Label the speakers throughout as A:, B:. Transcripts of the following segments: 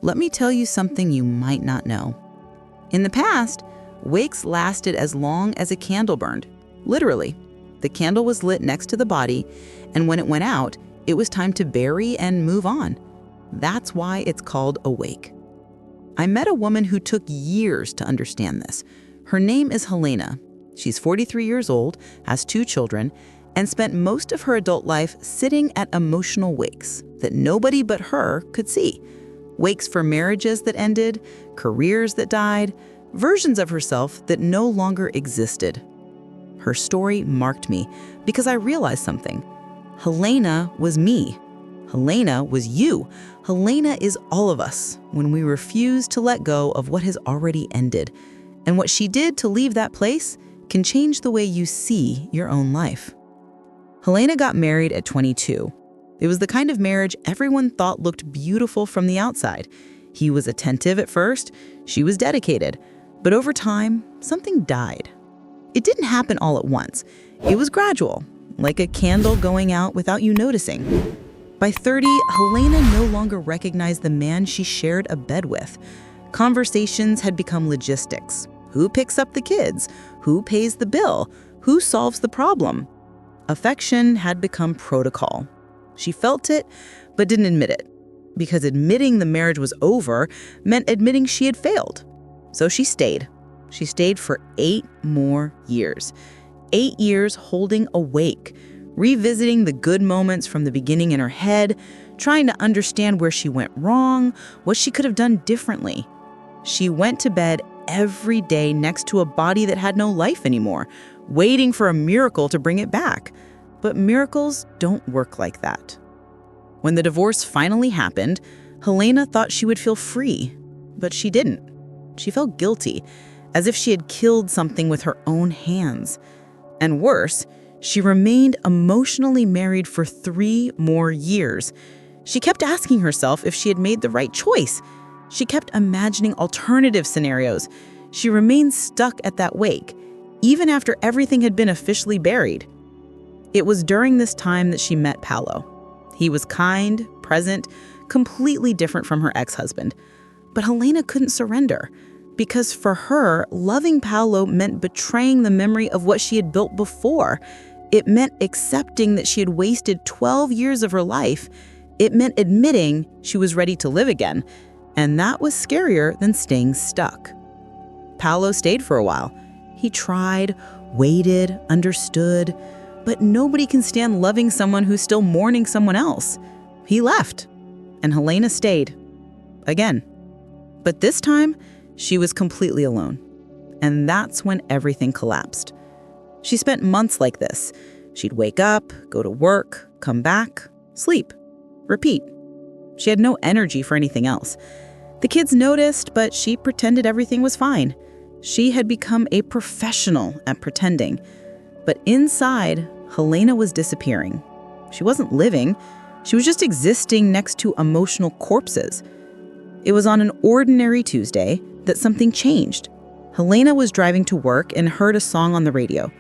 A: let me tell you something you might not know. In the past, wakes lasted as long as a candle burned. Literally, the candle was lit next to the body, and when it went out, it was time to bury and move on. That's why it's called a wake. I met a woman who took years to understand this. Her name is Helena. She's 43 years old, has 2 children, and spent most of her adult life sitting at emotional wakes that nobody but her could see. Wakes for marriages that ended, careers that died, versions of herself that no longer existed. Her story marked me because I realized something. Helena was me. Helena was you. Helena is all of us when we refuse to let go of what has already ended. And what she did to leave that place can change the way you see your own life. Helena got married at 22. It was the kind of marriage everyone thought looked beautiful from the outside. He was attentive at first, she was dedicated, but over time, something died. It didn't happen all at once. It was gradual, like a candle going out without you noticing. By 30, Helena no longer recognized the man she shared a bed with. Conversations had become logistics. Who picks up the kids? Who pays the bill? Who solves the problem? Affection had become protocol. She felt it, but didn't admit it, because admitting the marriage was over meant admitting she had failed. So she stayed. She stayed for 8 more years. 8 years holding awake, revisiting the good moments from the beginning in her head, trying to understand where she went wrong, what she could have done differently. She went to bed every day next to a body that had no life anymore, waiting for a miracle to bring it back. But miracles don't work like that. When the divorce finally happened, Helena thought she would feel free, but she didn't. She felt guilty, as if she had killed something with her own hands. And worse, she remained emotionally married for 3 more years. She kept asking herself if she had made the right choice. She kept imagining alternative scenarios. She remained stuck at that wake, even after everything had been officially buried. It was during this time that she met Paolo. He was kind, present, completely different from her ex-husband. But Helena couldn't surrender, because for her, loving Paolo meant betraying the memory of what she had built before. It meant accepting that she had wasted 12 years of her life. It meant admitting she was ready to live again. And that was scarier than staying stuck. Paolo stayed for a while. He tried, waited, understood, but nobody can stand loving someone who's still mourning someone else. He left, and Helena stayed. Again. But this time, she was completely alone. And that's when everything collapsed. She spent months like this. She'd wake up, go to work, come back, sleep, repeat. She had no energy for anything else. The kids noticed, but she pretended everything was fine. She had become a professional at pretending. But inside, Helena was disappearing. She wasn't living. She was just existing next to emotional corpses. It was on an ordinary Tuesday that something changed. Helena was driving to work and heard a song on the radio,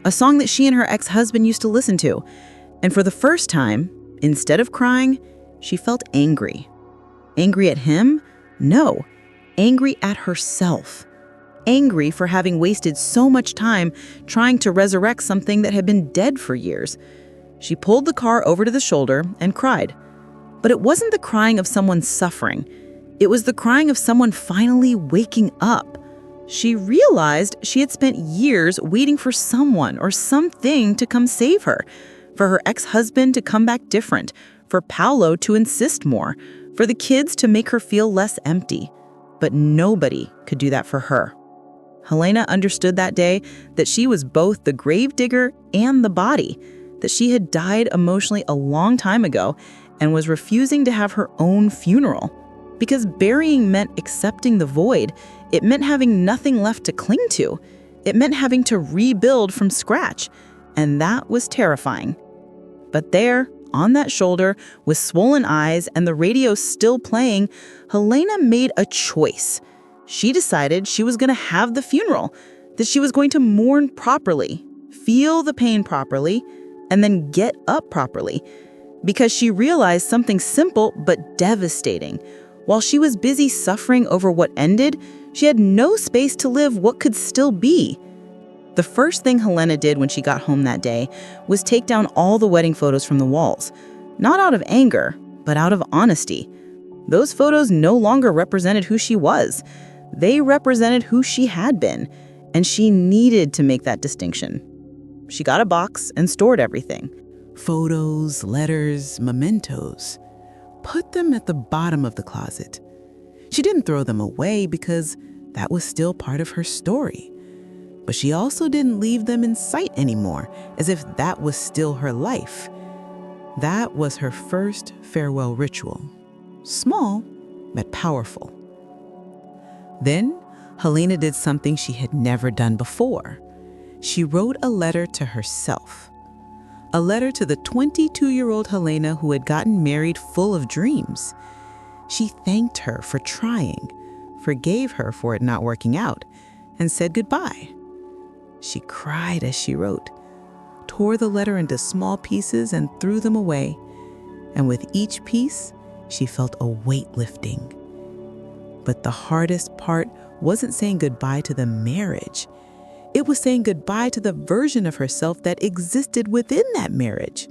A: a song that she and her ex-husband used to listen to. And for the first time, instead of crying, she felt angry. Angry at him? No, angry at herself. Angry for having wasted so much time trying to resurrect something that had been dead for years. She pulled the car over to the shoulder and cried. But it wasn't the crying of someone suffering. It was the crying of someone finally waking up. She realized she had spent years waiting for someone or something to come save her, for her ex-husband to come back different, for Paolo to insist more, for the kids to make her feel less empty. But nobody could do that for her. Helena understood that day that she was both the gravedigger and the body, that she had died emotionally a long time ago and was refusing to have her own funeral. Because burying meant accepting the void. It meant having nothing left to cling to. It meant having to rebuild from scratch. And that was terrifying. But there, on that shoulder, with swollen eyes and the radio still playing, Helena made a choice. She decided she was going to have the funeral, that she was going to mourn properly, feel the pain properly, and then get up properly. Because she realized something simple but devastating. While she was busy suffering over what ended, she had no space to live what could still be. The first thing Helena did when she got home that day was take down all the wedding photos from the walls. Not out of anger, but out of honesty. Those photos no longer represented who she was. They represented who she had been, and she needed to make that distinction. She got a box and stored everything.
B: Photos, letters, mementos. Put them at the bottom of the closet. She didn't throw them away because that was still part of her story. But she also didn't leave them in sight anymore, as if that was still her life. That was her first farewell ritual. Small, but powerful. Then, Helena did something she had never done before. She wrote a letter to herself. A letter to the 22-year-old Helena who had gotten married full of dreams. She thanked her for trying, forgave her for it not working out, and said goodbye. She cried as she wrote, tore the letter into small pieces and threw them away, and with each piece, she felt a weight lifting. But the hardest part wasn't saying goodbye to the marriage. It was saying goodbye to the version of herself that existed within that marriage.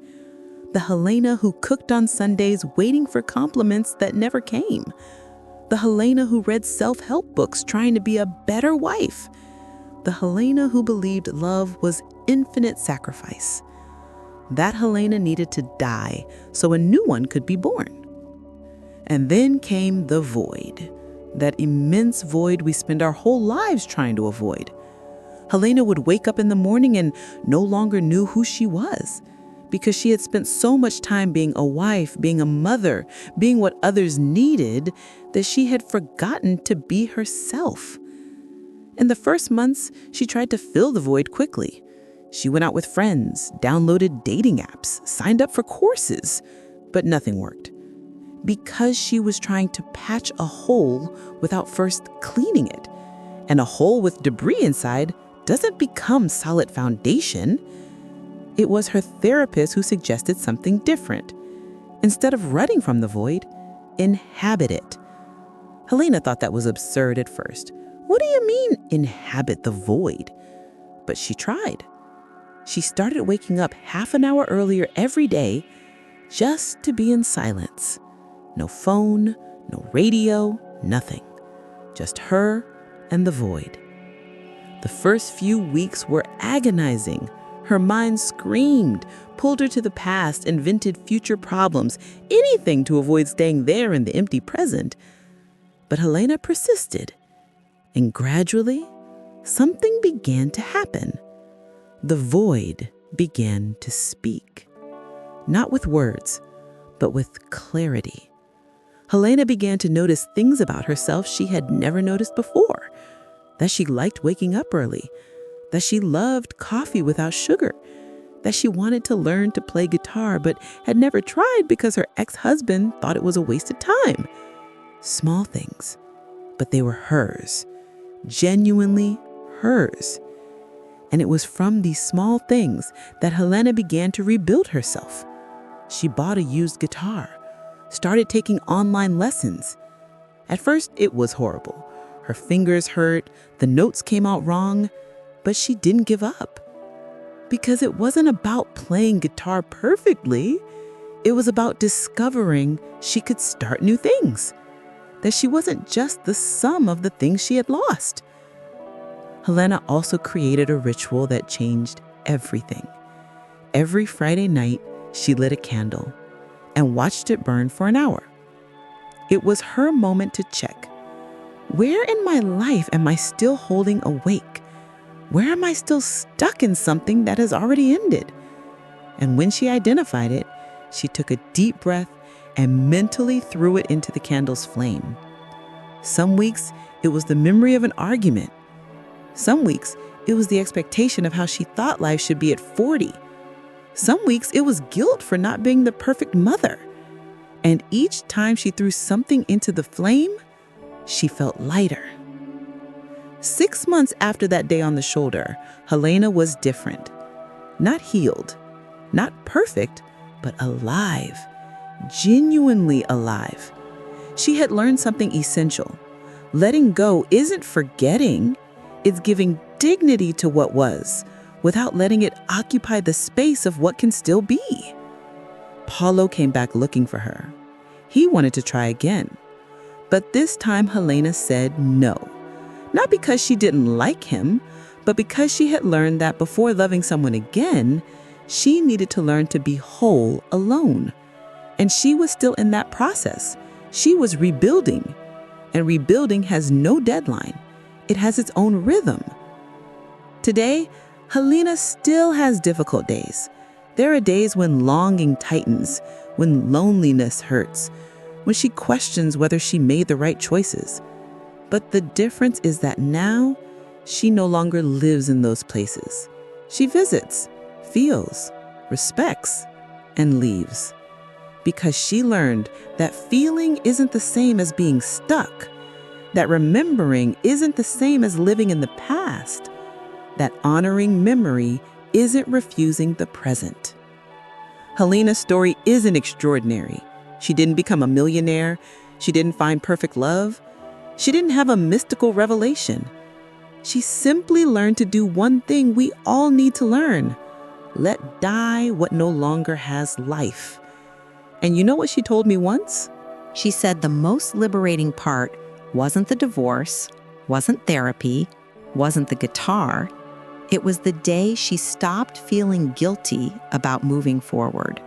B: The Helena who cooked on Sundays waiting for compliments that never came. The Helena who read self-help books trying to be a better wife. The Helena who believed love was infinite sacrifice. That Helena needed to die so a new one could be born. And then came the void, that immense void we spend our whole lives trying to avoid. Helena would wake up in the morning and no longer knew who she was, because she had spent so much time being a wife, being a mother, being what others needed, that she had forgotten to be herself. In the first months, she tried to fill the void quickly. She went out with friends, downloaded dating apps, signed up for courses, but nothing worked. Because she was trying to patch a hole without first cleaning it. And a hole with debris inside doesn't become solid foundation. It was her therapist who suggested something different. Instead of running from the void, inhabit it. Helena thought that was absurd at first. What do you mean, inhabit the void? But she tried. She started waking up half an hour earlier every day just to be in silence. No phone, no radio, nothing. Just her and the void. The first few weeks were agonizing. Her mind screamed, pulled her to the past, invented future problems, anything to avoid staying there in the empty present. But Helena persisted, and gradually, something began to happen. The void began to speak. Not with words, but with clarity. Helena began to notice things about herself she had never noticed before. That she liked waking up early. That she loved coffee without sugar. That she wanted to learn to play guitar but had never tried because her ex-husband thought it was a waste of time. Small things, but they were hers. Genuinely hers. And it was from these small things that Helena began to rebuild herself. She bought a used guitar, started taking online lessons. At first, it was horrible. Her fingers hurt, the notes came out wrong, but she didn't give up. Because it wasn't about playing guitar perfectly. It was about discovering she could start new things. That she wasn't just the sum of the things she had lost. Helena also created a ritual that changed everything. Every Friday night, she lit a candle and watched it burn for an hour. It was her moment to check. Where in my life am I still holding awake? Where am I still stuck in something that has already ended? And when she identified it, she took a deep breath and mentally threw it into the candle's flame. Some weeks, it was the memory of an argument. Some weeks, it was the expectation of how she thought life should be at 40. Some weeks, it was guilt for not being the perfect mother. And each time she threw something into the flame, she felt lighter. 6 months after that day on the shoulder, Helena was different. Not healed, not perfect, but alive. Genuinely alive. She had learned something essential. Letting go isn't forgetting, it's giving dignity to what was, without letting it occupy the space of what can still be. Paulo came back looking for her. He wanted to try again. But this time Helena said no. Not because she didn't like him, but because she had learned that before loving someone again, she needed to learn to be whole alone. And she was still in that process. She was rebuilding. And rebuilding has no deadline. It has its own rhythm. Today, Helena still has difficult days. There are days when longing tightens, when loneliness hurts, when she questions whether she made the right choices. But the difference is that now, she no longer lives in those places. She visits, feels, respects, and leaves. Because she learned that feeling isn't the same as being stuck, that remembering isn't the same as living in the past, that honoring memory isn't refusing the present. Helena's story isn't extraordinary. She didn't become a millionaire. She didn't find perfect love. She didn't have a mystical revelation. She simply learned to do one thing we all need to learn: let die what no longer has life. And you know what she told me once?
A: She said the most liberating part wasn't the divorce, wasn't therapy, wasn't the guitar. It was the day she stopped feeling guilty about moving forward.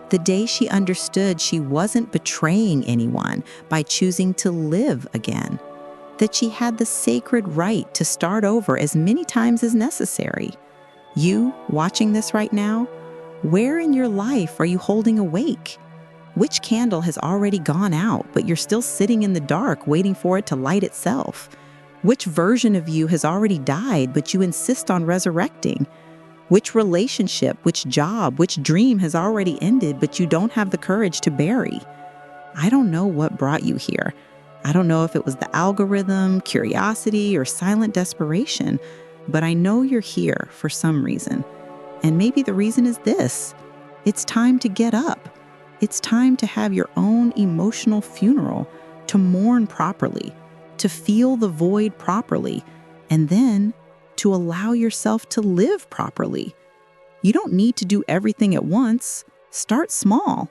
A: The day she understood she wasn't betraying anyone by choosing to live again. That she had the sacred right to start over as many times as necessary. You, watching this right now, where in your life are you holding awake? Which candle has already gone out, but you're still sitting in the dark waiting for it to light itself? Which version of you has already died, but you insist on resurrecting? Which relationship, which job, which dream has already ended, but you don't have the courage to bury? I don't know what brought you here. I don't know if it was the algorithm, curiosity, or silent desperation, but I know you're here for some reason. And maybe the reason is this: it's time to get up. It's time to have your own emotional funeral, to mourn properly, to feel the void properly, and then to allow yourself to live properly. You don't need to do everything at once. Start small.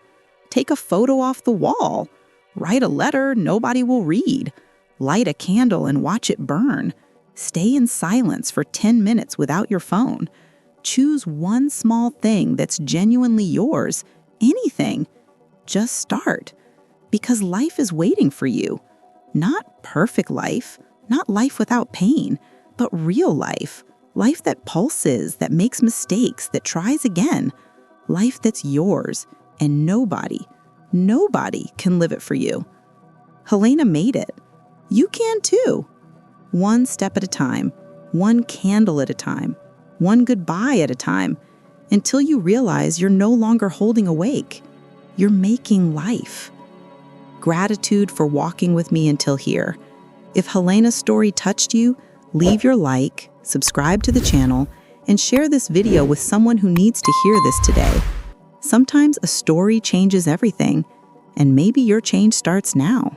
A: Take a photo off the wall. Write a letter nobody will read. Light a candle and watch it burn. Stay in silence for 10 minutes without your phone. Choose one small thing that's genuinely yours. Anything. Just start. Because life is waiting for you. Not perfect life, not life without pain, but real life. Life that pulses, that makes mistakes, that tries again. Life that's yours, and nobody can live it for you. Helena made it. You can too. One step at a time, one candle at a time, one goodbye at a time, until you realize you're no longer holding awake. You're making life. Gratitude for walking with me until here. If Helena's story touched you, leave your like, subscribe to the channel, and share this video with someone who needs to hear this today. Sometimes a story changes everything, and maybe your change starts now.